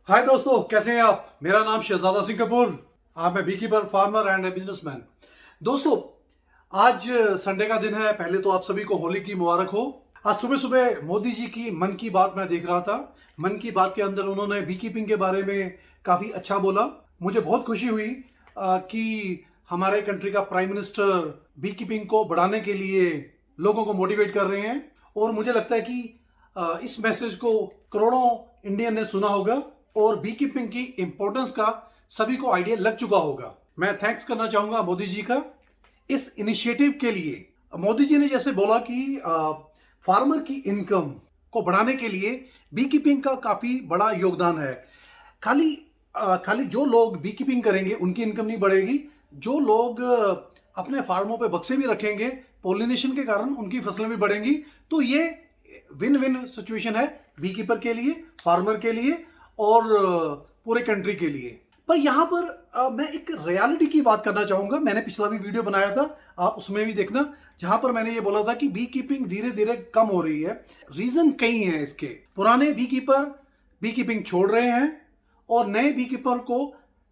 हाय दोस्तों, कैसे हैं आप। मेरा नाम शहजादा सिंह कपूर। मैं bee keeper, farmer and businessman. दोस्तों, आज संडे का दिन है। पहले तो आप सभी को होली की मुबारक हो। आज सुबह सुबह मोदी जी की मन की बात मैं देख रहा था। मन की बात के अंदर उन्होंने बी कीपिंग के बारे में काफ़ी अच्छा बोला। मुझे बहुत खुशी हुई कि हमारे कंट्री का प्राइम मिनिस्टर बी कीपिंग को बढ़ाने के लिए लोगों को मोटिवेट कर रहे हैं। और मुझे लगता है कि इस मैसेज को करोड़ों इंडियन ने सुना होगा और बी कीपिंग की इंपॉर्टेंस का सभी को आइडिया लग चुका होगा। मैं थैंक्स करना चाहूंगा मोदी जी का इस इनिशिएटिव के लिए। मोदी जी ने जैसे बोला कि फार्मर की इनकम को बढ़ाने के लिए बी कीपिंग का काफी बड़ा योगदान है। खाली जो लोग बी कीपिंग करेंगे उनकी इनकम नहीं बढ़ेगी। जो लोग अपने फार्मों पे बक्से भी रखेंगे, पोलिनेशन के कारण उनकी फसलें भी बढ़ेंगी। तो ये विन विन सिचुएशन है बी कीपर के लिए, फार्मर के लिए और पूरे कंट्री के लिए। पर यहाँ पर मैं एक रियलिटी की बात करना चाहूंगा। मैंने पिछला भी वीडियो बनाया था, आप उसमें भी देखना, जहां पर मैंने ये बोला था कि बी कीपिंग धीरे धीरे कम हो रही है। रीजन कई हैं इसके। पुराने बी कीपर बी कीपिंग छोड़ रहे हैं और नए बी कीपर को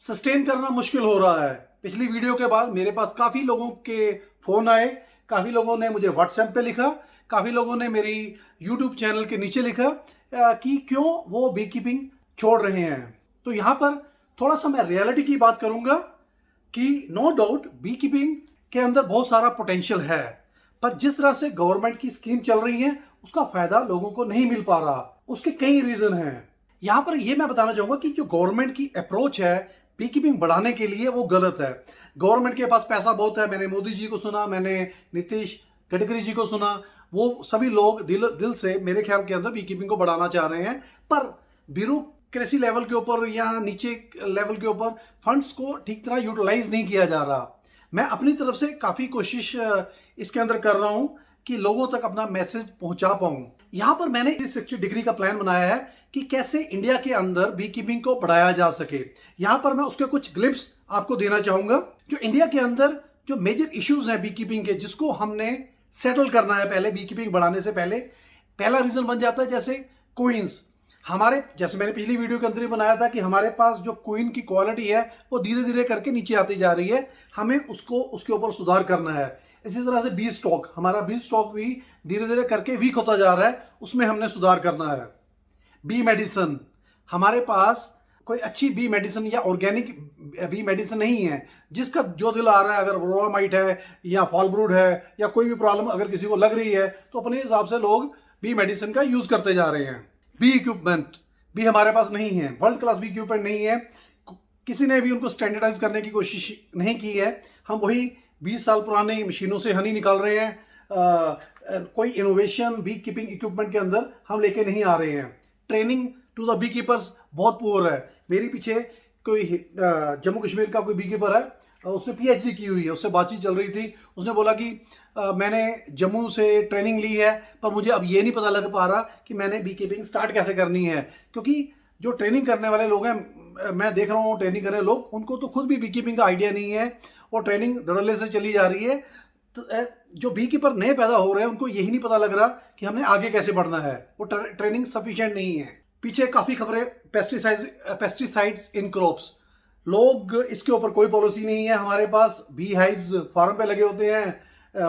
सस्टेन करना मुश्किल हो रहा है। पिछली वीडियो के बाद मेरे पास काफी लोगों के फोन आए, काफी लोगों ने मुझे व्हाट्सएप पे लिखा, काफी लोगों ने मेरी यूट्यूब चैनल के नीचे लिखा कि क्यों वो बी कीपिंग छोड़ रहे हैं। तो यहां पर थोड़ा सा मैं रियलिटी की बात करूंगा कि नो डाउट बी कीपिंग के अंदर बहुत सारा पोटेंशियल है, पर जिस तरह से गवर्नमेंट की स्कीम चल रही है उसका फायदा लोगों को नहीं मिल पा रहा। उसके कई रीजन हैं। यहां पर यह मैं बताना चाहूंगा कि जो गवर्नमेंट की अप्रोच है बी कीपिंग बढ़ाने के लिए वो गलत है। गवर्नमेंट के पास पैसा बहुत है। मैंने मोदी जी को सुना, मैंने नीतीश गडकरी जी को सुना। वो सभी लोग दिल से मेरे ख्याल के अंदर बी कीपिंग को बढ़ाना चाह रहे हैं, पर ब्यूरोक्रेसी लेवल के ऊपर या नीचे लेवल के ऊपर फंड्स को ठीक तरह यूटिलाइज नहीं किया जा रहा। मैं अपनी तरफ से काफ़ी कोशिश इसके अंदर कर रहा हूं कि लोगों तक अपना मैसेज पहुंचा पाऊं। यहां पर मैंने 360 डिग्री का प्लान बनाया है कि कैसे इंडिया के अंदर बी कीपिंग को बढ़ाया जा सके। यहां पर मैं उसके कुछ ग्लिप्स आपको देना चाहूंगा। जो इंडिया के अंदर जो मेजर इश्यूज हैं बी कीपिंग के, जिसको हमने सेटल करना है पहले बी कीपिंग बढ़ाने से पहले। पहला रीजन बन जाता है जैसे क्वींस। हमारे, जैसे मैंने पिछली वीडियो के अंदर ही बनाया था कि हमारे पास जो क्वीन की क्वालिटी है वो धीरे धीरे करके नीचे आती जा रही है। हमें उसके ऊपर सुधार करना है। इसी तरह से बी स्टॉक, हमारा बी स्टॉक भी धीरे धीरे करके वीक होता जा रहा है, उसमें हमने सुधार करना है। बी मेडिसिन, हमारे पास कोई अच्छी बी मेडिसिन या ऑर्गेनिक बी मेडिसिन नहीं है। जिसका जो दिल आ रहा है, अगर वोरोमाइट है या फॉलब्रूड है या कोई भी प्रॉब्लम अगर किसी को लग रही है तो अपने हिसाब से लोग बी मेडिसिन का यूज करते जा रहे हैं। बी इक्विपमेंट भी हमारे पास नहीं है, वर्ल्ड क्लास बी इक्विपमेंट नहीं है। किसी ने भी उनको स्टैंडर्डाइज करने की कोशिश नहीं की है। हम वही 20 साल पुरानी मशीनों से हनी निकाल रहे हैं। कोई इनोवेशन बी कीपिंग इक्विपमेंट के अंदर हम लेके नहीं आ रहे हैं। Training to the beekeepers बहुत पुअर है। मेरे पीछे कोई जम्मू कश्मीर का कोई बी कीपर है, उसने पीएचडी की हुई है, उससे बातचीत चल रही थी। उसने बोला कि मैंने जम्मू से ट्रेनिंग ली है, पर मुझे अब ये नहीं पता लग पा रहा कि मैंने बी कीपिंग स्टार्ट कैसे करनी है। क्योंकि जो ट्रेनिंग करने वाले लोग हैं, मैं देख रहा हूँ ट्रेनिंग कर रहे लोग, उनको तो खुद भी बी कीपिंग का आइडिया नहीं है और ट्रेनिंग धड़ल्ले से चली जा रही है। तो जो बी कीपर नए पैदा हो रहे हैं उनको यही नहीं पता लग रहा कि हमने आगे कैसे बढ़ना है। वो ट्रेनिंग सफिशिएंट नहीं है। पीछे काफ़ी खबरें पेस्टिसाइड्स इन क्रॉप्स, लोग इसके ऊपर कोई पॉलिसी नहीं है। हमारे पास बी हाइव्स फार्म पे लगे होते हैं,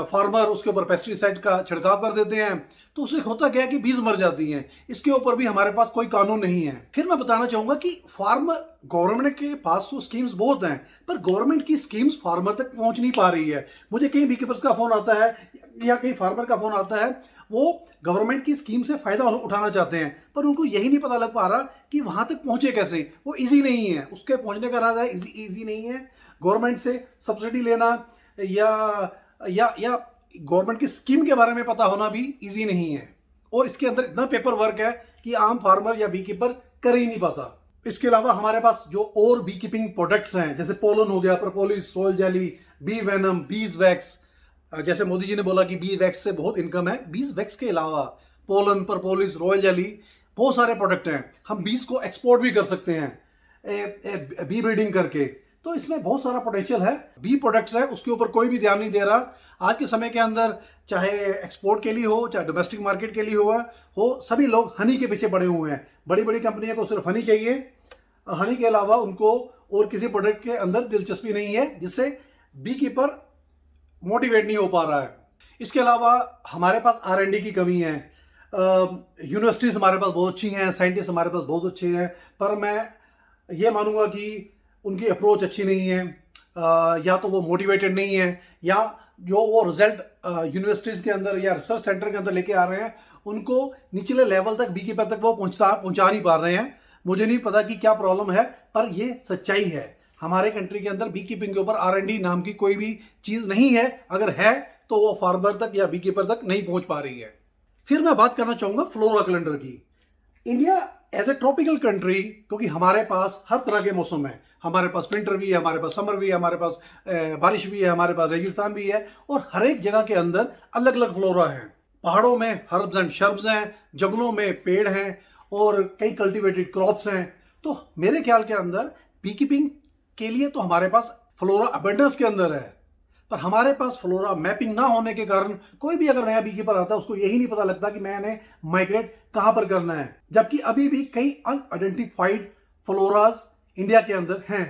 फार्मर उसके ऊपर पेस्टिसाइड का छिड़काव कर देते हैं, तो उससे होता क्या है कि बीज मर जाती हैं। इसके ऊपर भी हमारे पास कोई कानून नहीं है। फिर मैं बताना चाहूंगा कि फार्मर, गवर्नमेंट के पास तो स्कीम्स बहुत हैं, पर गवर्नमेंट की स्कीम्स फार्मर तक पहुंच नहीं पा रही है। मुझे कहीं बीकीपर्स का फोन आता है या कहीं फार्मर का फोन आता है, वो गवर्नमेंट की स्कीम से फायदा उठाना चाहते हैं, पर उनको यही नहीं पता लग पा रहा कि वहां तक पहुंचे कैसे। वो इजी नहीं है, उसके पहुंचने का रास्ता इजी नहीं है। गवर्नमेंट से सब्सिडी लेना या गवर्नमेंट की स्कीम के बारे में पता होना भी इजी नहीं है। और इसके अंदर इतना पेपर वर्क है कि आम फार्मर या बी कीपर कर ही नहीं पाता। इसके अलावा हमारे पास जो और बी कीपिंग प्रोडक्ट्स हैं, जैसे पोलन हो गया, propolis, soul jelly, bee venom, beeswax. जैसे मोदी जी ने बोला कि बी वैक्स से बहुत इनकम है, बीज वैक्स के अलावा पोलन, प्रोपोलिस, रॉयल जेली, बहुत सारे प्रोडक्ट हैं। हम बीज को एक्सपोर्ट भी कर सकते हैं बी ब्रीडिंग करके। तो इसमें बहुत सारा पोटेंशियल है। बी प्रोडक्ट्स है, उसके ऊपर कोई भी ध्यान नहीं दे रहा। आज के समय के अंदर चाहे एक्सपोर्ट के लिए हो, चाहे डोमेस्टिक मार्केट के लिए हो, सभी लोग हनी के पीछे पड़े हुए हैं। बड़ी बड़ी कंपनियों को सिर्फ हनी चाहिए, हनी के अलावा उनको और किसी प्रोडक्ट के अंदर दिलचस्पी नहीं है, जिससे बी कीपर मोटिवेट नहीं हो पा रहा है। इसके अलावा हमारे पास R&D की कमी है। यूनिवर्सिटीज़ हमारे पास बहुत अच्छी हैं, साइंटिस्ट हमारे पास बहुत अच्छे हैं, पर मैं ये मानूंगा कि उनकी अप्रोच अच्छी नहीं है, या तो वो मोटिवेटेड नहीं है, या जो वो रिजल्ट यूनिवर्सिटीज़ के अंदर या रिसर्च सेंटर के अंदर लेके आ रहे हैं उनको निचले लेवल तक, बी कीपर तक वो पहुंचा नहीं पा रहे हैं। मुझे नहीं पता कि क्या प्रॉब्लम है, पर ये सच्चाई है। हमारे कंट्री के अंदर बी कीपिंग के ऊपर R&D नाम की कोई भी चीज़ नहीं है, अगर है तो वो फार्मर तक या बी कीपर तक नहीं पहुंच पा रही है। फिर मैं बात करना चाहूँगा फ्लोरा कैलेंडर की। India as a tropical country, क्योंकि हमारे पास हर तरह के मौसम है, हमारे पास विंटर भी है, हमारे पास समर भी है, हमारे पास बारिश भी है, हमारे पास रेगिस्तान भी है, और हर एक जगह के अंदर अलग अलग फ्लोरा है। पहाड़ों में हर्ब्स एंड शर्ब्स हैं, जंगलों में पेड़ हैं, और कई कल्टीवेटेड क्रॉप्स हैं। तो मेरे ख्याल के अंदर बी कीपिंग के लिए तो हमारे पास फ्लोरा अबंडेंस के अंदर है, पर हमारे पास फ्लोरा मैपिंग ना होने के कारण कोई भी अगर नया बी कीपर आता है उसको यही नहीं पता लगता कि मैंने माइग्रेट कहां पर करना है, जबकि अभी भी कई अनआइडेंटिफाइड फ्लोराज इंडिया के अंदर हैं।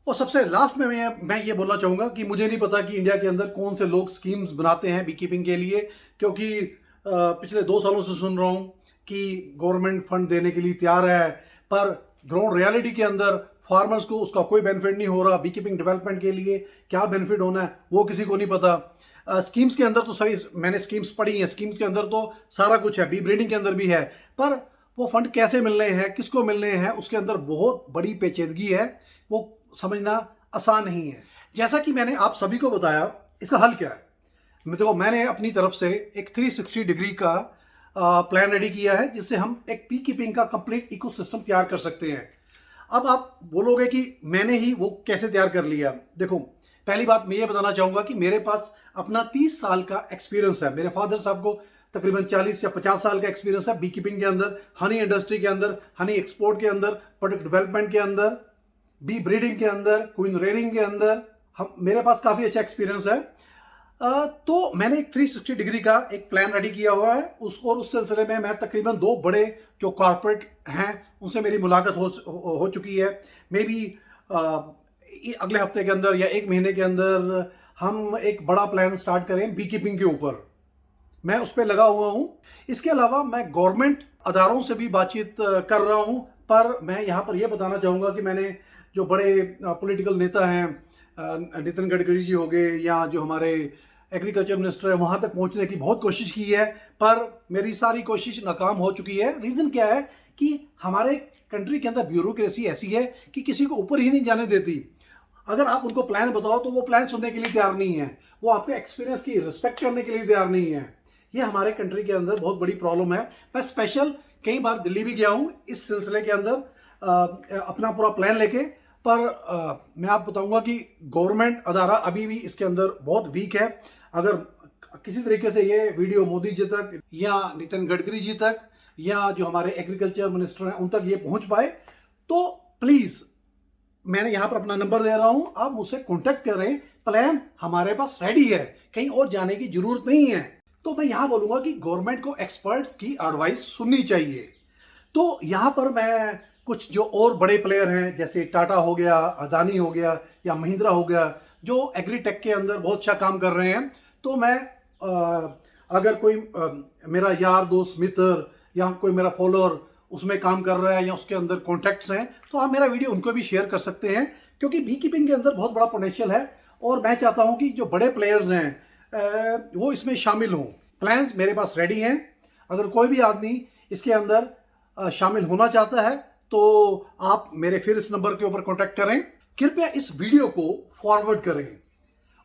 और सबसे लास्ट में मैं ये बोलना चाहूंगा कि मुझे नहीं पता कि इंडिया के अंदर कौन से लोग स्कीम्स बनाते हैं बी कीपिंग के लिए, क्योंकि पिछले 2 सालों से सुन रहा हूं कि गवर्नमेंट फंड देने के लिए तैयार है, पर ग्राउंड रियलिटी के अंदर फार्मर्स को उसका कोई बेनिफिट नहीं हो रहा। बी कीपिंग डेवलपमेंट के लिए क्या बेनिफिट होना है वो किसी को नहीं पता। स्कीम्स के अंदर तो सही, मैंने स्कीम्स पढ़ी हैं, स्कीम्स के अंदर तो सारा कुछ है, बी ब्रीडिंग के अंदर भी है, पर वो फंड कैसे मिलने हैं, किसको मिलने हैं, उसके अंदर बहुत बड़ी पेचीदगी है, वो समझना आसान नहीं है। जैसा कि मैंने आप सभी को बताया, इसका हल क्या है? देखो, मैंने अपनी तरफ से एक 360 डिग्री का प्लान रेडी किया है, जिससे हम एक बी कीपिंग का कंप्लीट इकोसिस्टम तैयार कर सकते हैं। अब आप बोलोगे कि मैंने ही वो कैसे तैयार कर लिया। देखो, पहली बात मैं ये बताना चाहूँगा कि मेरे पास अपना 30 साल का एक्सपीरियंस है। मेरे फादर साहब को तकरीबन 40 या 50 साल का एक्सपीरियंस है बी कीपिंग के अंदर, हनी इंडस्ट्री के अंदर, हनी एक्सपोर्ट के अंदर, प्रोडक्ट डेवलपमेंट के अंदर, बी ब्रीडिंग के अंदर, क्वीन रेयरिंग के अंदर। मेरे पास काफ़ी अच्छा एक्सपीरियंस है। तो मैंने एक 360 डिग्री का एक प्लान रेडी किया हुआ है, उस सिलसिले में मैं तकरीबन 2 बड़े जो कॉर्पोरेट हैं उनसे मेरी मुलाकात हो चुकी है। मे बी अगले हफ्ते के अंदर या 1 महीने के अंदर हम एक बड़ा प्लान स्टार्ट करें बी कीपिंग के ऊपर। मैं उस पर लगा हुआ हूँ। इसके अलावा मैं गवर्नमेंट अदारों से भी बातचीत कर रहा हूँ, पर मैं यहाँ पर यह बताना चाहूँगा कि मैंने जो बड़े पॉलिटिकल नेता हैं, नितिन गडकरी जी हो गए, या जो हमारे एग्रीकल्चर मिनिस्टर है, वहाँ तक पहुँचने की बहुत कोशिश की है, पर मेरी सारी कोशिश नाकाम हो चुकी है। रीज़न क्या है कि हमारे कंट्री के अंदर ब्यूरोक्रेसी ऐसी है कि किसी को ऊपर ही नहीं जाने देती। अगर आप उनको प्लान बताओ तो वो प्लान सुनने के लिए तैयार नहीं है, वो आपके एक्सपीरियंस की रिस्पेक्ट करने के लिए तैयार नहीं है। ये हमारे कंट्री के अंदर बहुत बड़ी प्रॉब्लम है। मैं स्पेशल कई बार दिल्ली भी गया हूँ इस सिलसिले के अंदर अपना पूरा प्लान लेके, पर मैं आप बताऊंगा कि गवर्नमेंट अदारा अभी भी इसके अंदर बहुत वीक है। अगर किसी तरीके से ये वीडियो मोदी जी तक या नितिन गडकरी जी तक या जो हमारे एग्रीकल्चर मिनिस्टर हैं उन तक ये पहुंच पाए तो प्लीज़, मैंने यहाँ पर अपना नंबर दे रहा हूँ, आप मुझसे कॉन्टेक्ट करें। प्लान हमारे पास रेडी है, कहीं और जाने की जरूरत नहीं है। तो मैं यहाँ बोलूँगा कि गवर्नमेंट को एक्सपर्ट्स की एडवाइस सुननी चाहिए। तो यहाँ पर मैं कुछ जो और बड़े प्लेयर हैं, जैसे टाटा हो गया, अदानी हो गया, या महिंद्रा हो गया, जो एग्रीटेक के अंदर बहुत अच्छा काम कर रहे हैं, तो मैं अगर कोई मेरा यार दोस्त मित्र या कोई मेरा फॉलोअर उसमें काम कर रहा है या उसके अंदर कॉन्टैक्ट्स हैं, तो आप मेरा वीडियो उनको भी शेयर कर सकते हैं, क्योंकि बी कीपिंग के अंदर बहुत बड़ा पोटेंशियल है। और मैं चाहता हूं कि जो बड़े प्लेयर्स हैं वो इसमें शामिल हों। प्लान्स मेरे पास रेडी हैं। अगर कोई भी आदमी इसके अंदर शामिल होना चाहता है तो आप मेरे फिर इस नंबर के ऊपर कॉन्टैक्ट करें। कृपया इस वीडियो को फॉरवर्ड करें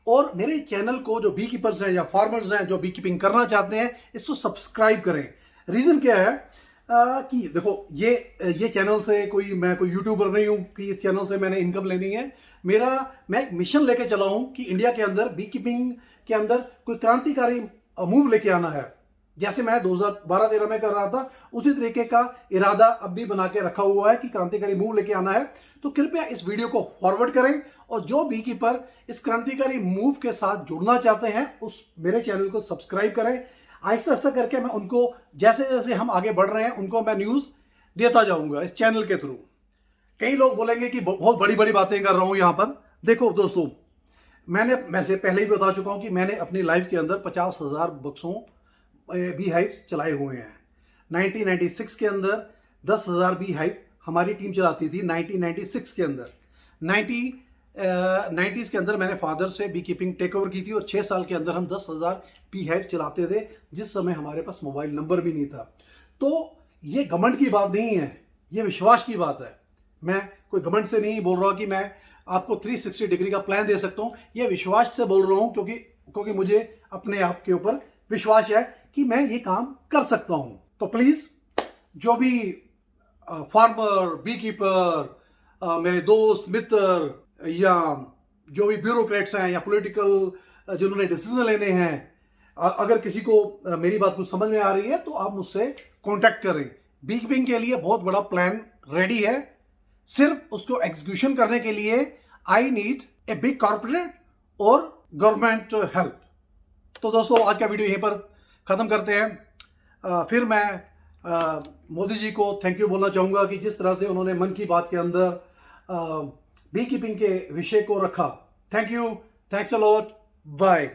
और मेरे चैनल को, जो बी कीपर्स हैं या फार्मर्स हैं जो बी कीपिंग करना चाहते हैं, इसको सब्सक्राइब करें। रीज़न क्या है कि देखो, ये चैनल से मैं कोई यूट्यूबर नहीं हूँ कि इस चैनल से मैंने इनकम लेनी है। मैं एक मिशन लेके चला हूँ कि इंडिया के अंदर बी कीपिंग के अंदर कोई क्रांतिकारी मूव लेके आना है। जैसे मैं 2012-13 में कर रहा था, उसी तरीके का इरादा अब भी बना के रखा हुआ है कि क्रांतिकारी मूव लेके आना है। तो कृपया इस वीडियो को फॉरवर्ड करें और जो बी कीपर इस क्रांतिकारी मूव के साथ जुड़ना चाहते हैं उस मेरे चैनल को सब्सक्राइब करें। आहिस्ता आहिस्ता करके मैं उनको, जैसे जैसे हम आगे बढ़ रहे हैं, उनको मैं न्यूज़ देता जाऊंगा इस चैनल के थ्रू। कई लोग बोलेंगे कि बहुत बड़ी बड़ी बातें कर रहा हूं यहां पर। देखो दोस्तों, मैं से पहले ही बता चुका हूं कि मैंने अपनी लाइफ के अंदर 50,000 बक्सों बी हाइव्स चलाए हुए हैं। 1996 के अंदर 10,000 बी हाइव हमारी टीम चलाती थी। 1996 के अंदर 90s के अंदर मैंने फादर से बी कीपिंग टेक ओवर की थी और 6 साल के अंदर हम 10,000 बी हाइव चलाते थे, जिस समय हमारे पास मोबाइल नंबर भी नहीं था। तो ये घमंड की बात नहीं है, ये विश्वास की बात है। मैं कोई घमंड से नहीं बोल रहा कि मैं आपको 360 डिग्री का प्लान दे सकता हूं, ये विश्वास से बोल रहा हूं क्योंकि मुझे अपने आप के ऊपर विश्वास है कि मैं ये काम कर सकता हूं। तो प्लीज जो भी फार्मर, बी कीपर, मेरे दोस्त मित्र या जो भी ब्यूरोक्रेट्स हैं या पॉलिटिकल जिन्होंने डिसीजन लेने हैं, अगर किसी को मेरी बात कुछ समझ में आ रही है तो आप मुझसे कांटेक्ट करें। बी कीपिंग के लिए बहुत बड़ा प्लान रेडी है, सिर्फ उसको एग्जीक्यूशन करने के लिए I need a big corporate और गवर्नमेंट हेल्प। तो दोस्तों, आज का वीडियो यहीं पर ख़त्म करते हैं। फिर मैं मोदी जी को थैंक यू बोलना चाहूँगा कि जिस तरह से उन्होंने मन की बात के अंदर बी कीपिंग के विषय को रखा। Thank you, thanks a lot, bye.